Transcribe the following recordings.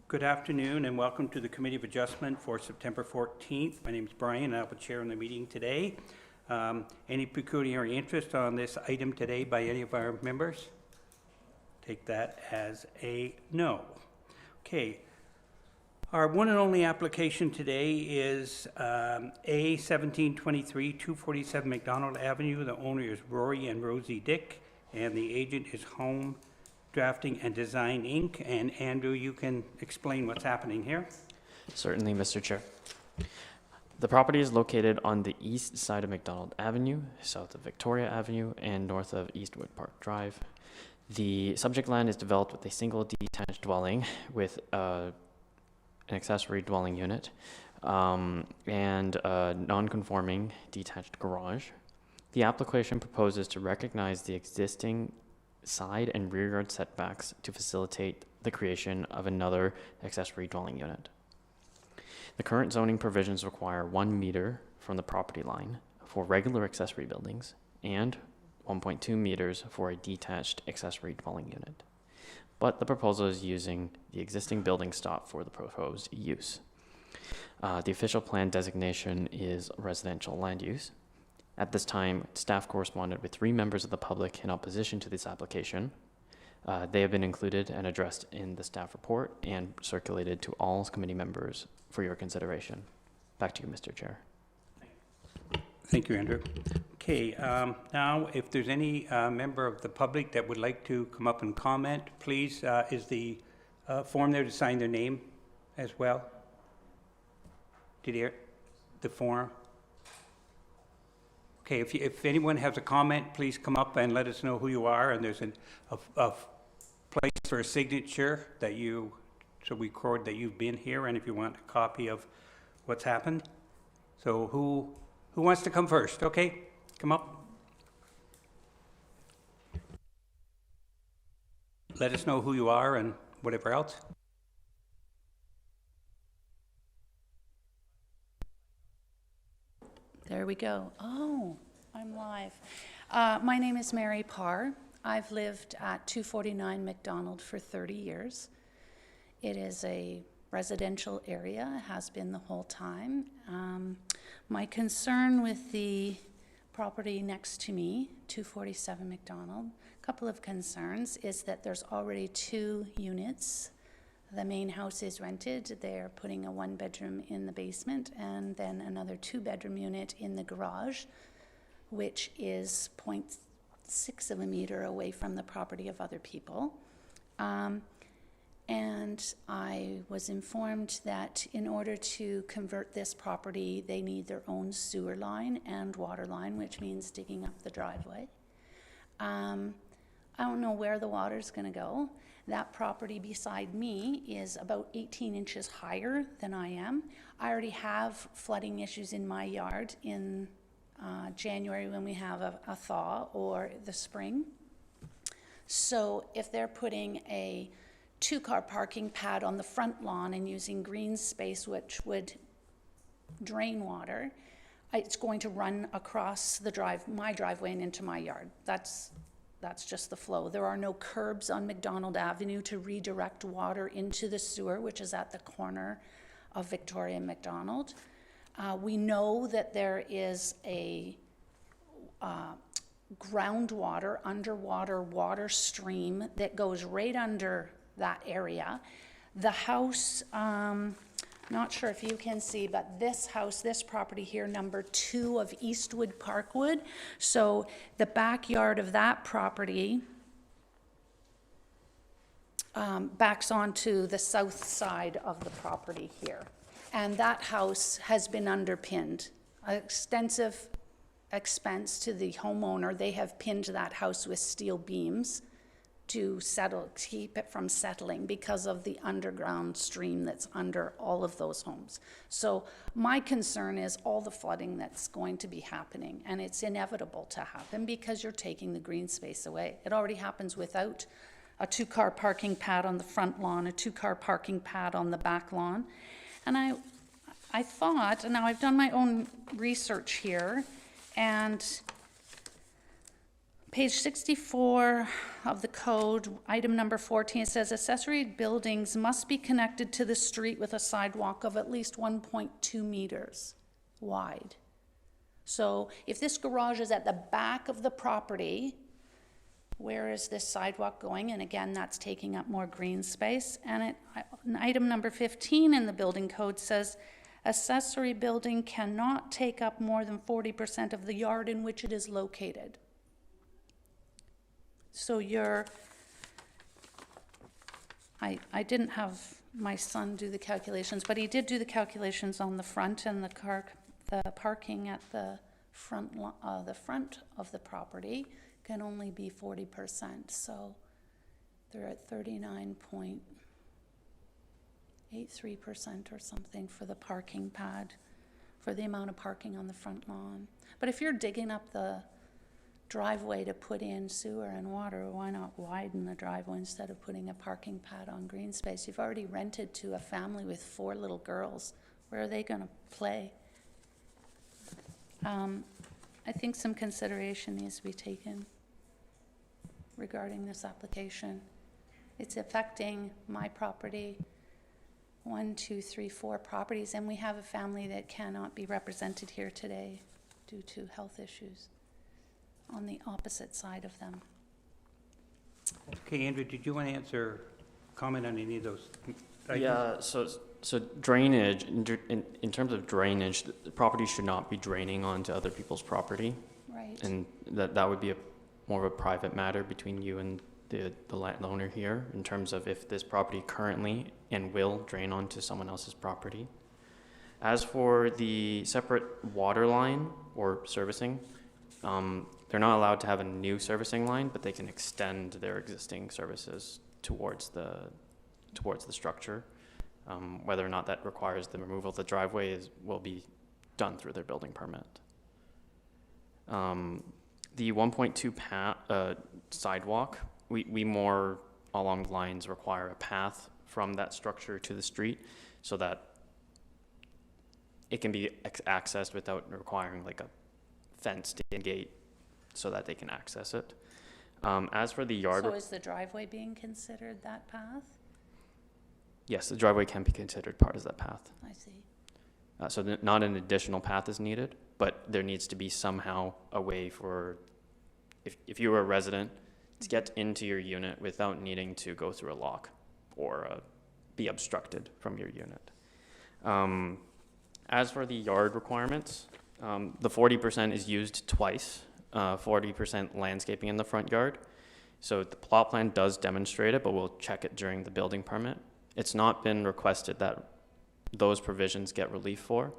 Good afternoon and welcome to the Committee of Adjustment for September 14th. My name is Brian and I'll be chairing the meeting today. Any pecuniary interest on this item today by any of our members? Take that as a no. Okay. Our one and only application today is A 1723 247 McDonald Avenue. The owner is Rory and Rosie Dick and the agent is Home Drafting and Design Inc. And Andrew, you can explain what's happening here. Certainly, Mr. Chair. The property is located on the east side of McDonald Avenue, south of Victoria Avenue, and north of Eastwood Park Drive. The subject land is developed with a single detached dwelling with an accessory dwelling unit and a non-conforming detached garage. The application proposes to recognize the existing side and rear yard setbacks to facilitate the creation of another accessory dwelling unit. The current zoning provisions require 1 meter from the property line for regular accessory buildings and 1.2 meters for a detached accessory dwelling unit. But the proposal is using the existing building stock for the proposed use. The official plan designation is residential land use. At this time, staff corresponded with 3 members of the public in opposition to this application. They have been included and addressed in the staff report and circulated to all committee members for your consideration. Back to you, Mr. Chair. Thank you, Andrew. Okay, now if there's any member of the public that would like to come up and comment, please, is the form there to sign their name as well? Did you hear the form? Okay, if anyone has a comment, please come up and let us know who you are, and there's a place for a signature that so we record that you've been here, and if you want a copy of what's happened. So who wants to come first? Okay, come up. Let us know who you are and whatever else. There we go. Oh, I'm live. My name is Mary Parr. I've lived at 249 McDonald for 30 years. It is a residential area, has been the whole time. My concern with the property next to me, 247 McDonald, a couple of concerns is that there's already 2 units. The main house is rented. They're putting a 1-bedroom in the basement and then another 2-bedroom unit in the garage, which is 0.6 of a meter away from the property of other people. And I was informed that in order to convert this property, they need their own sewer line and water line, which means digging up the driveway. I don't know where the water's going to go. That property beside me is about 18 inches higher than I am. I already have flooding issues in my yard in January when we have a thaw or the spring. So if they're putting a 2-car parking pad on the front lawn and using green space, which would drain water, it's going to run across my driveway and into my yard. That's just the flow. There are no curbs on McDonald Avenue to redirect water into the sewer, which is at the corner of Victoria and McDonald. We know that there is a groundwater, underwater water stream that goes right under that area. The house, not sure if you can see, but this house, this property here, number 2 of Eastwood Parkwood. So the backyard of that property backs onto the south side of the property here. And that house has been underpinned. Extensive expense to the homeowner. They have pinned that house with steel beams to keep it from settling because of the underground stream that's under all of those homes. So my concern is all the flooding that's going to be happening, and it's inevitable to happen because you're taking the green space away. It already happens without a 2-car parking pad on the front lawn, a 2-car parking pad on the back lawn. And I thought, and now I've done my own research here, and Page 64 of the code, item number 14, it says accessory buildings must be connected to the street with a sidewalk of at least 1.2 meters wide. So if this garage is at the back of the property, where is this sidewalk going? And again, that's taking up more green space. And item number 15 in the building code says accessory building cannot take up more than 40% of the yard in which it is located. So I didn't have my son do the calculations, but he did do the calculations on the front, and the parking at the front of the property can only be 40%. So they're at 39.83% or something for the parking pad, for the amount of parking on the front lawn. But if you're digging up the driveway to put in sewer and water, why not widen the driveway instead of putting a parking pad on green space? You've already rented to a family with 4 little girls. Where are they going to play? I think some consideration needs to be taken regarding this application. It's affecting my property, 1, 2, 3, 4 properties, and we have a family that cannot be represented here today due to health issues on the opposite side of them. Okay, Andrew, did you want to comment on any of those items? Yeah, so drainage, in terms of drainage, the property should not be draining onto other people's property. Right. And that would be more of a private matter between you and the landowner here, in terms of if this property currently and will drain onto someone else's property. As for the separate water line or servicing, they're not allowed to have a new servicing line, but they can extend their existing services towards the structure. Whether or not that requires the removal of the driveway will be done through their building permit. The 1.2 sidewalk, we more along the lines require a path from that structure to the street so that it can be accessed without requiring like a fenced in gate so that they can access it. As for the yard... So is the driveway being considered that path? Yes, the driveway can be considered part of that path. I see. So not an additional path is needed, but there needs to be somehow a way for, if you were a resident, to get into your unit without needing to go through a lock or be obstructed from your unit. As for the yard requirements, the 40% is used twice, 40% landscaping in the front yard. So the plot plan does demonstrate it, but we'll check it during the building permit. It's not been requested that those provisions get relief for,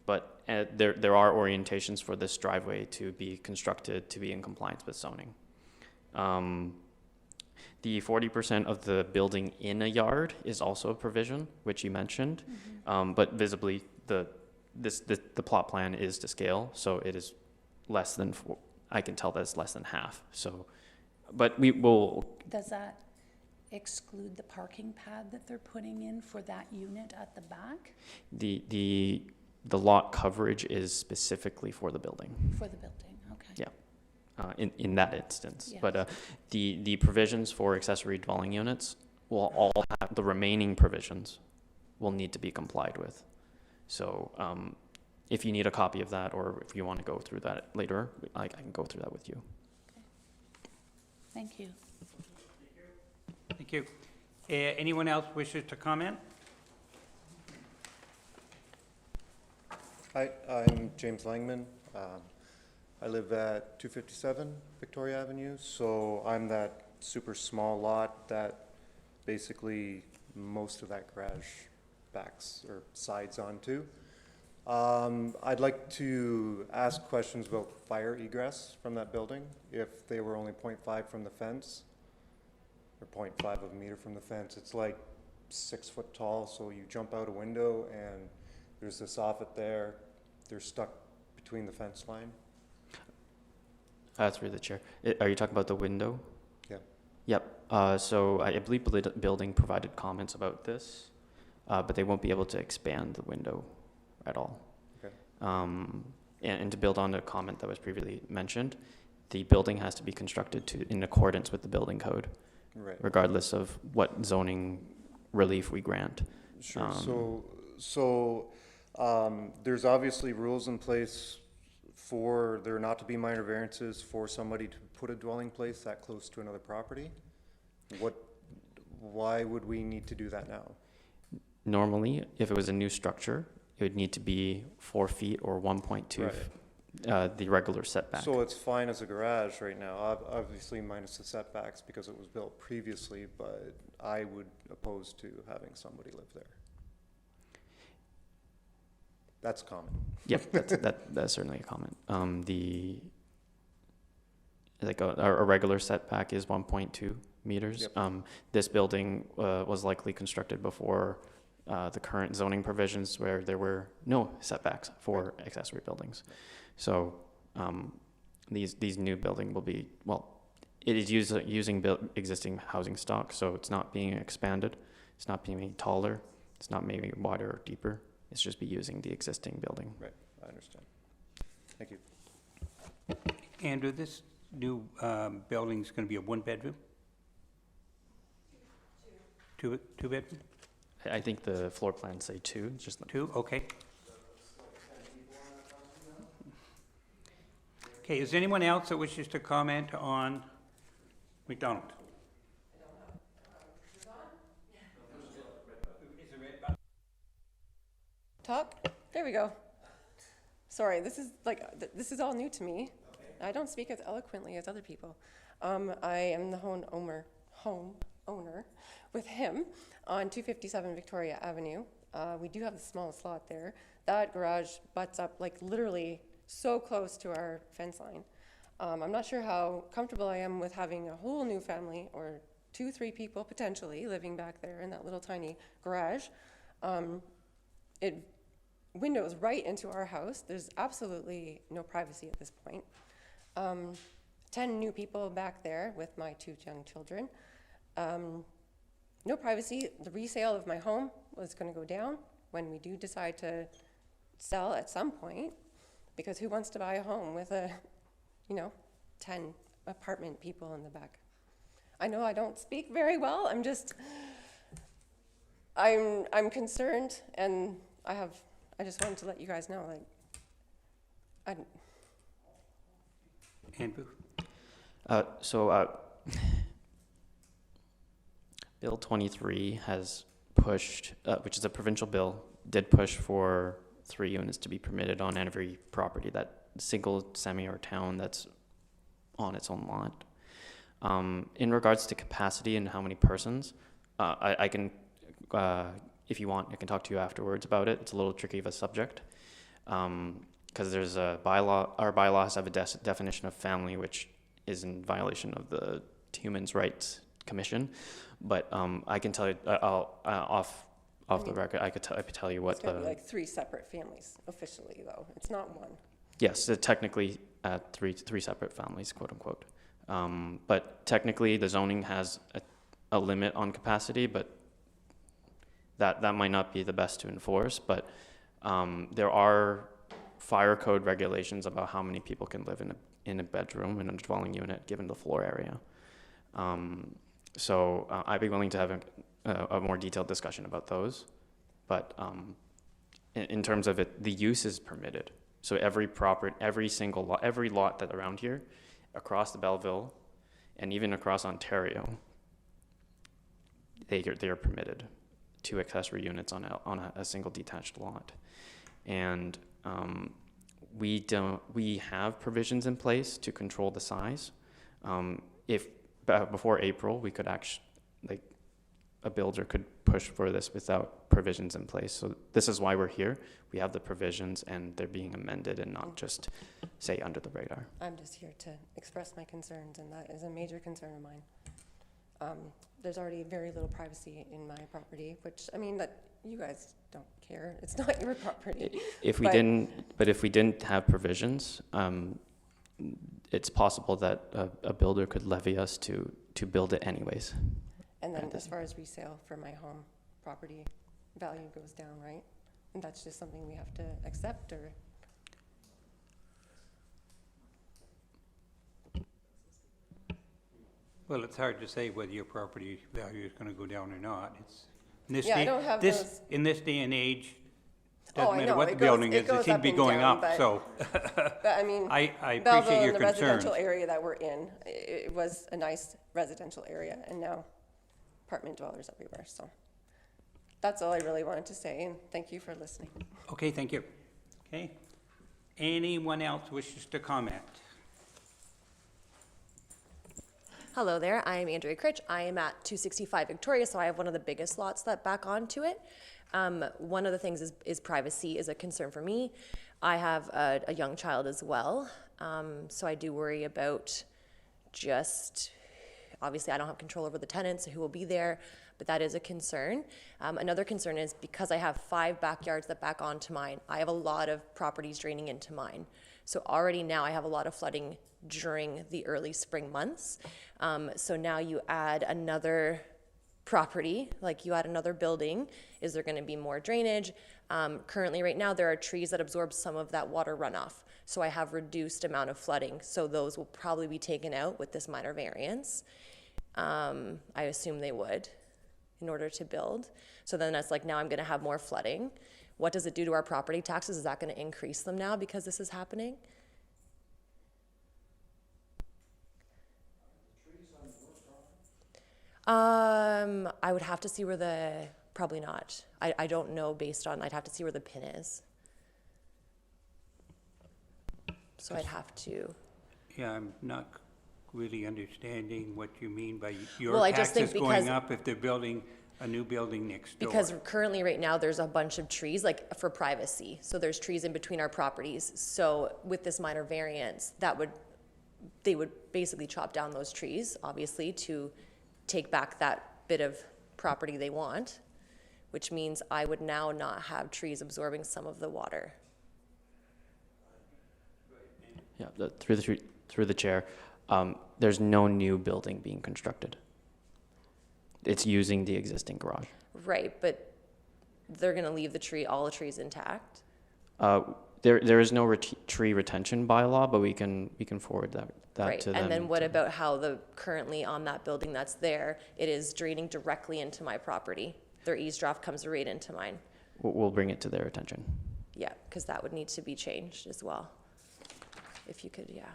but there are orientations for this driveway to be constructed to be in compliance with zoning. The 40% of the building in a yard is also a provision, which you mentioned, but visibly the plot plan is to scale, so it is less than I can tell that it's less than half. So, but we will. Does that exclude the parking pad that they're putting in for that unit at the back? The lot coverage is specifically for the building. For the building, okay. Yeah, in that instance. Yes. But the provisions for accessory dwelling units will all have, the remaining provisions will need to be complied with. So if you need a copy of that, or if you want to go through that later, I can go through that with you. Okay. Thank you. Thank you. Anyone else wishes to comment? Hi, I'm James Langman. I live at 257 Victoria Avenue, so I'm that super small lot that basically most of that garage backs or sides onto. I'd like to ask questions about fire egress from that building, if they were only 0.5 from the fence, or 0.5 of a meter from the fence. It's like 6 foot tall, so you jump out a window and there's this offset there. They're stuck between the fence line. Through the chair. Are you talking about the window? Yeah. Yep. So I believe the building provided comments about this, but they won't be able to expand the window at all. Okay. And to build on a comment that was previously mentioned, the building has to be constructed in accordance with the building code, Right. regardless of what zoning relief we grant. Sure, there's obviously rules in place for there not to be minor variances for somebody to put a dwelling place that close to another property. Why would we need to do that now? Normally, if it was a new structure, it would need to be 4 feet or 1.2, the regular setback. So it's fine as a garage right now, obviously minus the setbacks because it was built previously, but I would oppose to having somebody live there. That's common. Yep, that's certainly a comment. A regular setback is 1.2 meters. Yep. This building was likely constructed before the current zoning provisions where there were no setbacks for accessory buildings. So these new building will be, it is using existing housing stock, so it's not being expanded, it's not being made taller, it's not made wider or deeper. It's just be using the existing building. Right, I understand. Thank you. Andrew, this new building's going to be a one-bedroom? Two bedroom? I think the floor plans say 2, just like. 2, okay. Okay, is there anyone else that wishes to comment on McDonald? Talk? There we go. Sorry, this is all new to me. I don't speak as eloquently as other people. I am the home owner with him on 257 Victoria Avenue. We do have the smallest lot there. That garage butts up like literally so close to our fence line. I'm not sure how comfortable I am with having a whole new family or 2-3 people potentially living back there in that little tiny garage. It windows right into our house. There's absolutely no privacy at this point. 10 new people back there with my 2 young children. No privacy. The resale of my home was going to go down when we do decide to sell at some point, because who wants to buy a home with 10 apartment people in the back? I know I don't speak very well. I'm concerned, and I just wanted to let you guys know, Andrew? Bill 23 has pushed, which is a provincial bill, did push for 3 units to be permitted on every property, that single semi or town that's on its own lot. In regards to capacity and how many persons, I can, if you want, I can talk to you afterwards about it. It's a little tricky of a subject, because there's a bylaw. Our bylaws have a definition of family, which is in violation of the Human Rights Commission. But I can tell you, off the record, I could tell you what it's going to be like 3 separate families officially, though. It's not one. Yes, technically 3 separate families, quote unquote. But technically, the zoning has a limit on capacity, but that might not be the best to enforce. But there are fire code regulations about how many people can live in a bedroom in a dwelling unit, given the floor area. So I'd be willing to have a more detailed discussion about those. But in terms of it, the use is permitted. So every single lot, every lot that around here, across the Belleville, and even across Ontario, they are permitted 2 accessory units on a single detached lot. And we have provisions in place to control the size. If before April, we could actually, a builder could push for this without provisions in place. So this is why we're here. We have the provisions, and they're being amended and not just say under the radar. I'm just here to express my concerns, and that is a major concern of mine. There's already very little privacy in my property, which, I mean, that you guys don't care. It's not your property. If we didn't have provisions, it's possible that a builder could levy us to build it anyways. And then as far as resale for my home, property value goes down, right? And that's just something we have to accept, or? Well, it's hard to say whether your property value is gonna go down or not. It's, in this Yeah, I day, don't have this, those. in this day and age, Oh, doesn't I matter know, what it the goes- building it is, it goes seems to up be and going down, up, but- so. But I mean, I Belleville appreciate and your the concerns. residential area that we're in, it was a nice residential area, and now apartment dwellers everywhere, so. That's all I really wanted to say, and thank you for listening. Okay, thank you. Okay. Anyone else wishes to comment? Hello there, I am Andrea Critch. I am at 265 Victoria, so I have one of the biggest lots that back onto it. One of the things is privacy is a concern for me. I have a young child as well, so I do worry about just, obviously I don't have control over the tenants, who will be there, but that is a concern. Another concern is because I have 5 backyards that back onto mine, I have a lot of properties draining into mine. So already now I have a lot of flooding during the early spring months. So now you add another property, like you add another building, is there gonna be more drainage? Currently right now there are trees that absorb some of that water runoff. So I have reduced amount of flooding. So those will probably be taken out with this minor variance. I assume they would in order to build. So then that's like, now I'm gonna have more flooding. What does it do to our property taxes? Is that gonna increase them now because this is happening? I would have to see where the, probably not. I don't know based on, I'd have to see where the pin is. So I'd have to, Yeah, I'm not really understanding what you mean by Well, your I just think taxes going because- up if they're building a new building next door. because currently right now there's a bunch of trees, like for privacy. So there's trees in between our properties. So with this minor variance, they would basically chop down those trees, obviously, to take back that bit of property they want, which means I would now not have trees absorbing some of the water. Yeah, through the chair, there's no new building being constructed. It's using the existing garage. Right, but they're gonna leave all the trees intact? There is no tree retention bylaw, but we can forward that Right, to them. and then what about how currently on that building that's there, it is draining directly into my property? Their eavesdrop comes right into mine. We'll bring it to their attention. Yeah, because that would need to be changed as well. If you could, yeah.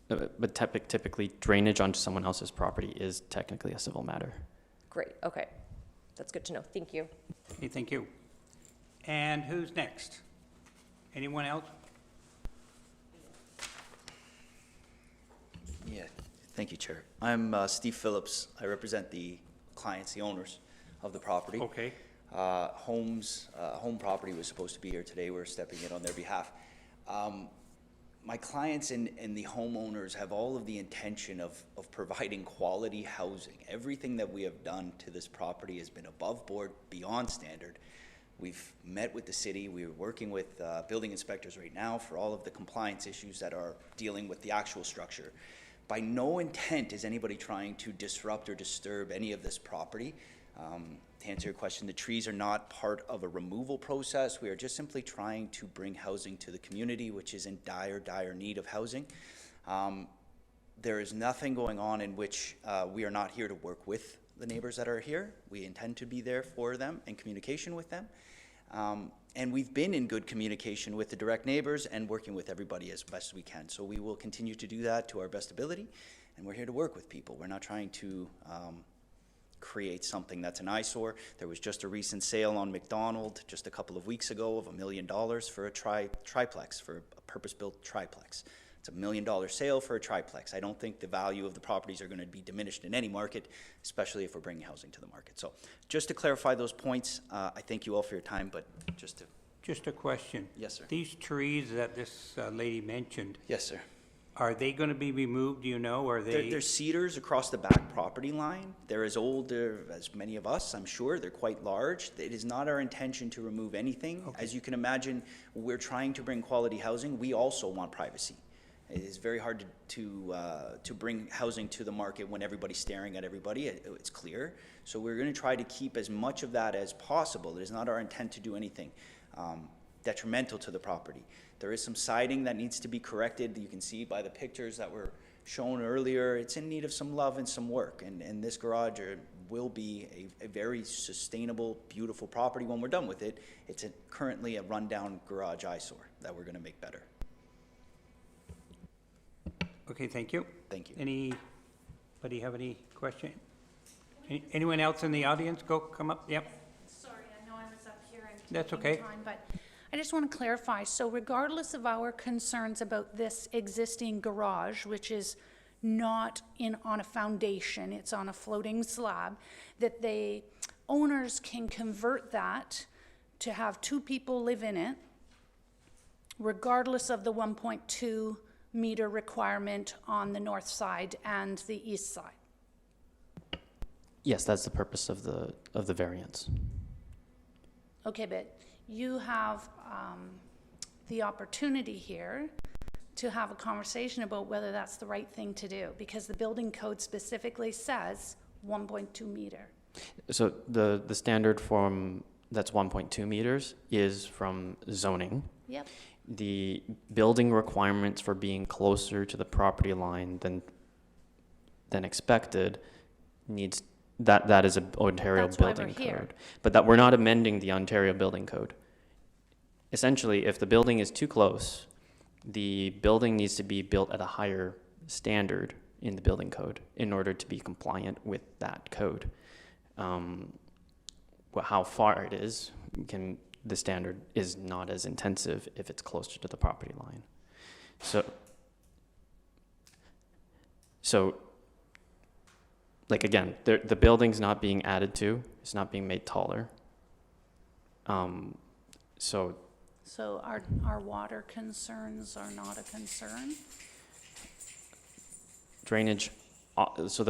But typically, drainage onto someone else's property is technically a civil matter. Great, okay. That's good to know. Thank you. Okay, thank you. And who's next? Anyone else? Yeah, thank you, Chair. I'm Steve Phillips. I represent the clients, the owners of the property. Okay. Home property was supposed to be here today. We're stepping in on their behalf. My clients and the homeowners have all of the intention of providing quality housing. Everything that we have done to this property has been above board, beyond standard. We've met with the city. We're working with building inspectors right now for all of the compliance issues that are dealing with the actual structure. By no intent is anybody trying to disrupt or disturb any of this property. To answer your question, the trees are not part of a removal process. We are just simply trying to bring housing to the community, which is in dire need of housing. There is nothing going on in which we are not here to work with the neighbors that are here. We intend to be there for them in communication with them. And we've been in good communication with the direct neighbors and working with everybody as best we can. So we will continue to do that to our best ability, and we're here to work with people. We're not trying to create something that's an eyesore. There was just a recent sale on McDonald just a couple of weeks ago of $1 million for a triplex, for a purpose-built triplex. It's $1 million sale for a triplex. I don't think the value of the properties are going to be diminished in any market, especially if we're bringing housing to the market. So just to clarify those points, I thank you all for your time, but just to... Just a question. Yes, sir. These trees that this lady mentioned, Yes, sir. are they going to be removed, do you know, or are they? They're cedars across the back property line. They're as old as many of us, I'm sure. They're quite large. It is not our intention to remove anything. Okay. As you can imagine, we're trying to bring quality housing. We also want privacy. It is very hard to bring housing to the market when everybody's staring at everybody. It's clear. So we're going to try to keep as much of that as possible. It is not our intent to do anything detrimental to the property. There is some siding that needs to be corrected. You can see by the pictures that were shown earlier, it's in need of some love and some work. And this garage will be a very sustainable, beautiful property when we're done with it. It's currently a rundown garage eyesore that we're gonna make better. Okay, thank you. Thank you. Anybody have any question? Anyone else in the audience? Come up, yep. Sorry, I know I was up here and That's taking okay. time, but I just want to clarify. So regardless of our concerns about this existing garage, which is not on a foundation, it's on a floating slab, that the owners can convert that to have 2 people live in it, regardless of the 1.2 meter requirement on the north side and the east side. Yes, that's the purpose of the variance. Okay, but you have the opportunity here to have a conversation about whether that's the right thing to do, because the building code specifically says 1.2 meter. So the standard that's 1.2 meters is from zoning. Yep. The building requirements for being closer to the property line than expected needs, that is an Ontario That's why we're building here. code. But that we're not amending the Ontario building code. Essentially, if the building is too close, the building needs to be built at a higher standard in the building code in order to be compliant with that code. How far it is, the standard is not as intensive if it's closer to the property line. So like again, the building's not being added to, it's not being made taller. So our water concerns are not a concern? drainage, so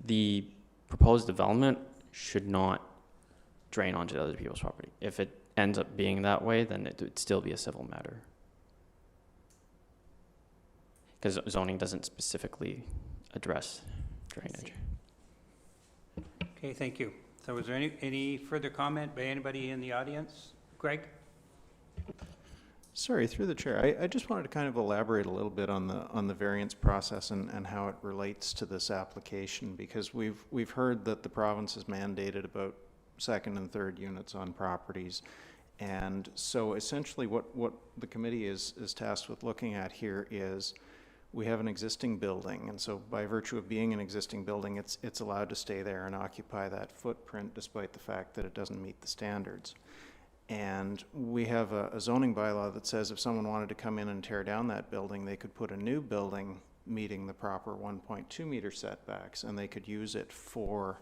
the proposed development should not drain onto other people's property. If it ends up being that way, then it would still be a civil matter. Because zoning doesn't specifically address drainage. Okay, thank you. So is there any further comment by anybody in the audience? Greg? Sorry, through the chair, I just wanted to kind of elaborate a little bit on the variance process and how it relates to this application, because we've heard that the province has mandated about second and third units on properties. And so essentially what the committee is tasked with looking at here is we have an existing building, and so by virtue of being an existing building, it's allowed to stay there and occupy that footprint despite the fact that it doesn't meet the standards. And we have a zoning bylaw that says if someone wanted to come in and tear down that building, they could put a new building meeting the proper 1.2 meter setbacks, and they could use it for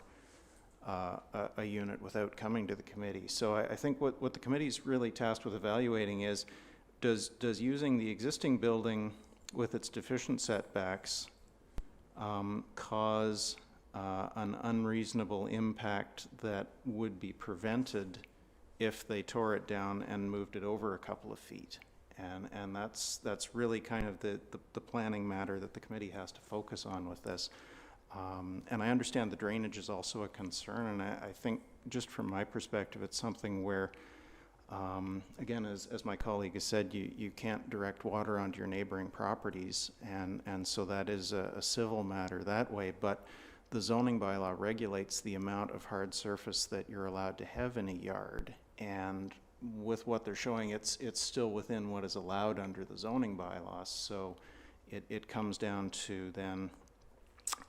a unit without coming to the committee. So I think what the committee is really tasked with evaluating is, does using the existing building with its deficient setbacks cause an unreasonable impact that would be prevented if they tore it down and moved it over a couple of feet? And that's really kind of the planning matter that the committee has to focus on with this. And I understand the drainage is also a concern, and I think just from my perspective, it's something where, again, as my colleague has said, you can't direct water onto your neighboring properties, and so that is a civil matter that way. But the zoning bylaw regulates the amount of hard surface that you're allowed to have in a yard, and with what they're showing, it's still within what is allowed under the zoning bylaws. So it comes down to then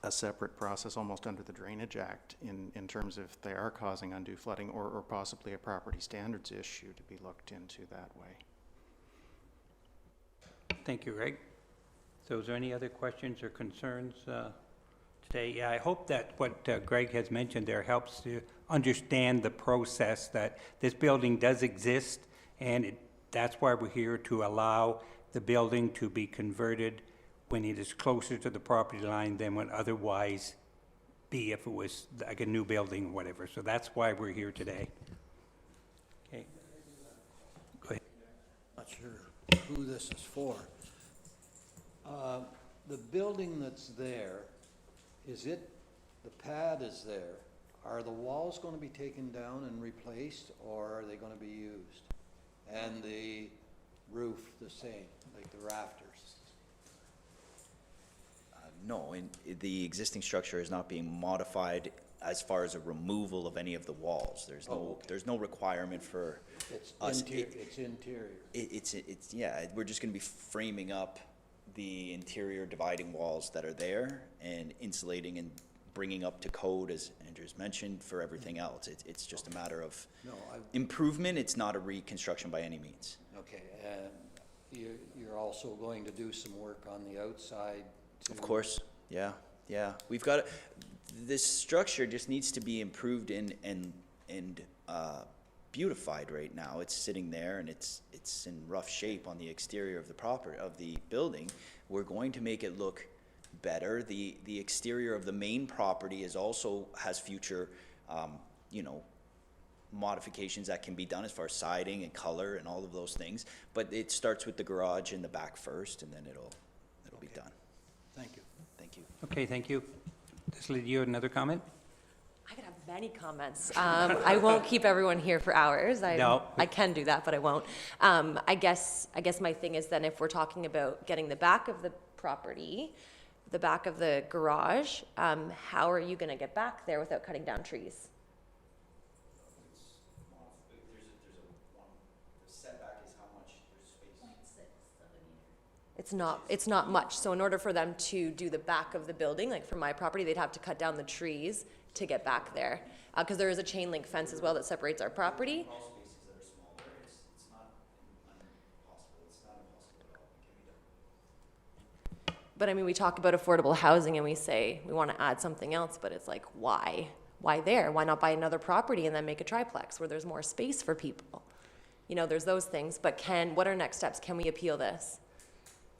a separate process almost under the Drainage Act in terms of if they are causing undue flooding or possibly a property standards issue to be looked into that way. Thank you, Greg. So is there any other questions or concerns today? Yeah, I hope that what Greg has mentioned there helps to understand the process, that this building does exist, and that's why we're here, to allow the building to be converted when it is closer to the property line than would otherwise be if it was like a new building or whatever. So that's why we're here today. Okay. Go ahead. Not sure who this is for. The building that's there, the pad is there. Are the walls going to be taken down and replaced, or are they going to be used? And the roof the same, like the rafters? No, and the existing structure is not being modified as far as a removal of any of the walls. There's no, there's no requirement for It's us. it's interior. It's, yeah, we're just gonna be framing up the interior dividing walls that are there and insulating and bringing up to code, as Andrew's mentioned, for everything else. It's just a matter of No, improvement. It's not a reconstruction by any means. okay, and you're also going to do some work on the outside to. Of course, yeah, yeah. We've got, this structure just needs to be improved and beautified right now. It's sitting there and it's in rough shape on the exterior of the property, of the building. We're going to make it look better. The exterior of the main property is also, has future, you know, modifications that can be done as far as siding and color and all of those things. But it starts with the garage in the back first, and then it'll be done. Thank you. Thank you. Okay, thank you. This lady, you had another comment? I could have many comments. I won't keep everyone here for hours. No. I can do that, but I won't. I guess my thing is then if we're talking about getting the back of the property, the back of the garage, how are you going to get back there without cutting down trees? It's not much. So in order for them to do the back of the building, like for my property, they'd have to cut down the trees to get back there. Because there is a chain link fence as well that separates our property. But I mean, we talk about affordable housing and we say we want to add something else, but it's like, why? Why there? Why not buy another property and then make a triplex where there's more space for people? You know, there's those things, but what are next steps? Can we appeal this?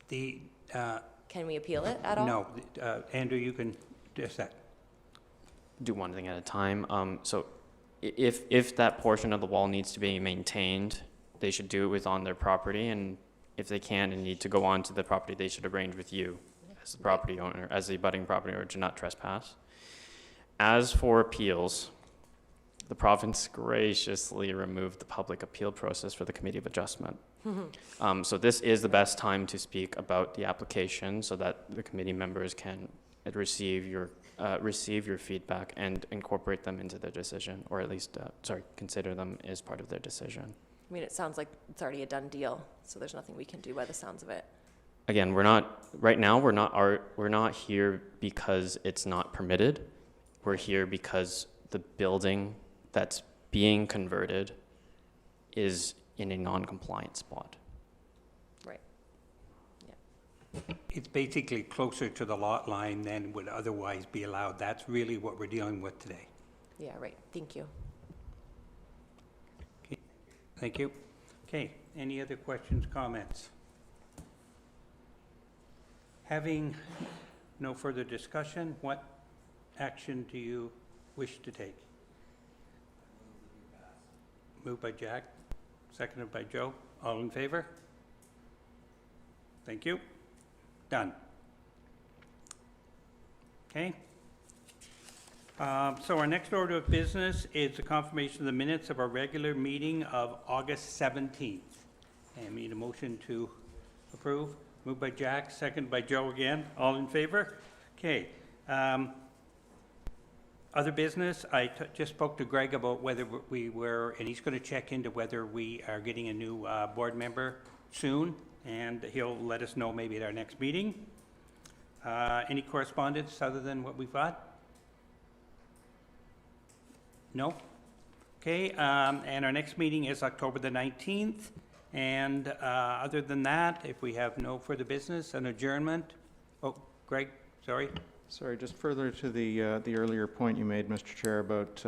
Can we appeal it at all? No, Andrew, you can just that. Do one thing at a time. So if that portion of the wall needs to be maintained, they should do it with on their property, and if they can and need to go onto the property, they should arrange with you as the property owner, as the abutting property owner, to not trespass. As for appeals, the province graciously removed the public appeal process for the Committee of Adjustment. So this is the best time to speak about the application so that the committee members can receive your feedback and incorporate them into their decision, or at least, consider them as part of their decision. I mean, it sounds like it's already a done deal, so there's nothing we can do by the sounds of it. Again, we're not here because it's not permitted. We're here because the building that's being converted is in a non-compliant spot. Right. It's basically closer to the lot line than would otherwise be allowed. That's really what we're dealing with today. Yeah, right. Thank you. Okay. Thank you. Okay, any other questions, comments? Having no further discussion, what action do you wish to take? Moved by Jack, seconded by Joe. All in favor? Thank you. Done. Okay. So our next order of business is the confirmation of the minutes of our regular meeting of August 17th. And we need a motion to approve. Moved by Jack, seconded by Joe again. All in favor? Okay. Other business, I just spoke to Greg about whether we were, and he's going to check into whether we are getting a new board member soon, and he'll let us know maybe at our next meeting. Any correspondence other than what we've got? No? Okay, and our next meeting is October the 19th, and other than that, if we have no further business, an adjournment. Oh, Greg, sorry. Sorry, just further to the earlier point you made, Mr. Chair, about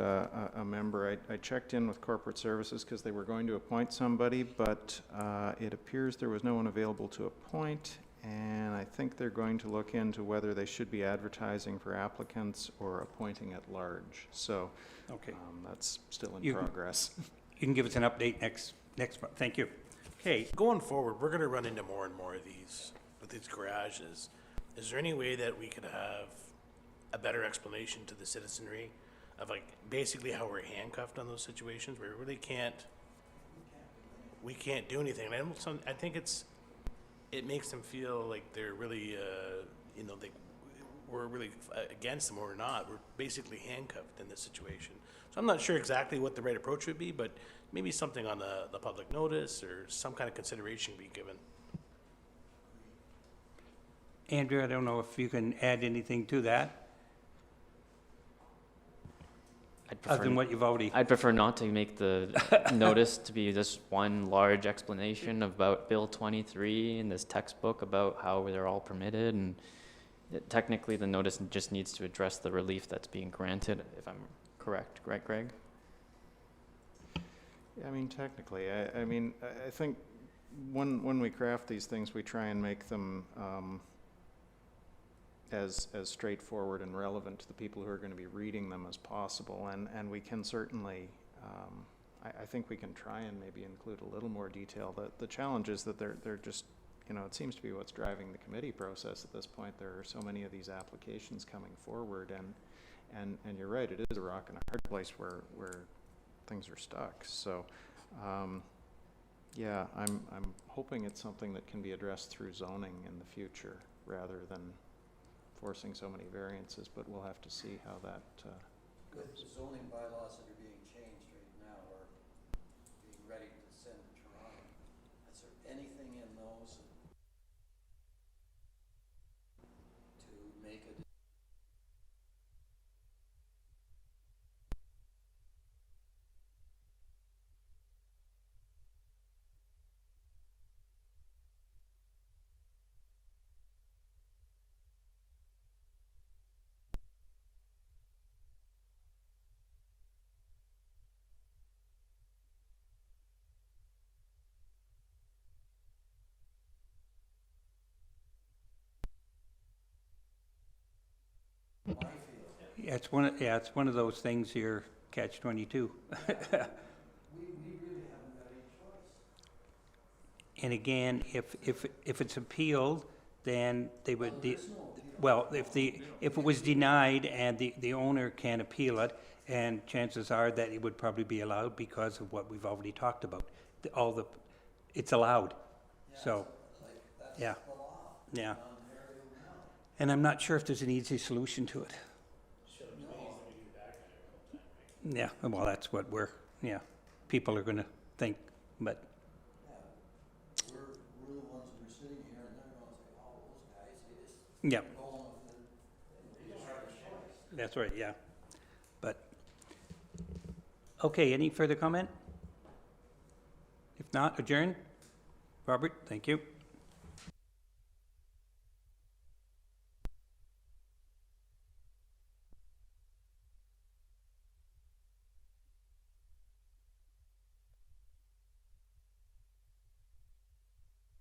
a member. I checked in with Corporate Services because they were going to appoint somebody, but it appears there was no one available to appoint, and I think they're going to look into whether they should be advertising for applicants or appointing at large. So Okay. that's still in progress. You can give us an update next month. Thank you. Okay, Going forward, we're gonna run into more and more of these, with these garages. Is there any way that we could have a better explanation to the citizenry of like basically how we're handcuffed on those situations where we really can't do anything? And I think it makes them feel like they're really, we're really against them or we're not. We're basically handcuffed in this situation. So I'm not sure exactly what the right approach would be, but maybe something on the public notice or some kind of consideration be given. Andrew, I don't know if you can add anything to that, I'd other than prefer, what you've already, I'd prefer not to make the notice to be just one large explanation about Bill 23 and this textbook about how they're all permitted, and technically the notice just needs to address the relief that's being granted, if I'm correct, right, Greg? I mean, technically, I think when we craft these things, we try and make them as straightforward and relevant to the people who are going to be reading them as possible. And we can certainly, I think we can try and maybe include a little more detail. The challenge is that they're just, it seems to be what's driving the committee process at this point. There are so many of these applications coming forward, and you're right, it is a rock and a hard place where things are stuck. So, yeah, I'm hoping it's something that can be addressed through zoning in the future rather than forcing so many variances, but we'll have to see how that The zoning bylaws that are being changed right now are being ready to send to Toronto. Is there anything in those to make a yeah, it's one of those things here, catch-22. And again, if it's appealed, then they would, well, if it was denied and the owner can appeal it, and chances are that it would probably be allowed because of what we've already talked about. It's allowed, so, yeah, yeah. And I'm not sure if there's an easy solution to it. Yeah, well, that's what people are gonna think, but, we're the ones that are sitting here and they're gonna say, oh, those guys, they just yeah, go on with it. They just have a choice. that's right, yeah. But, okay, any further comment? If not, adjourn. Robert, thank you.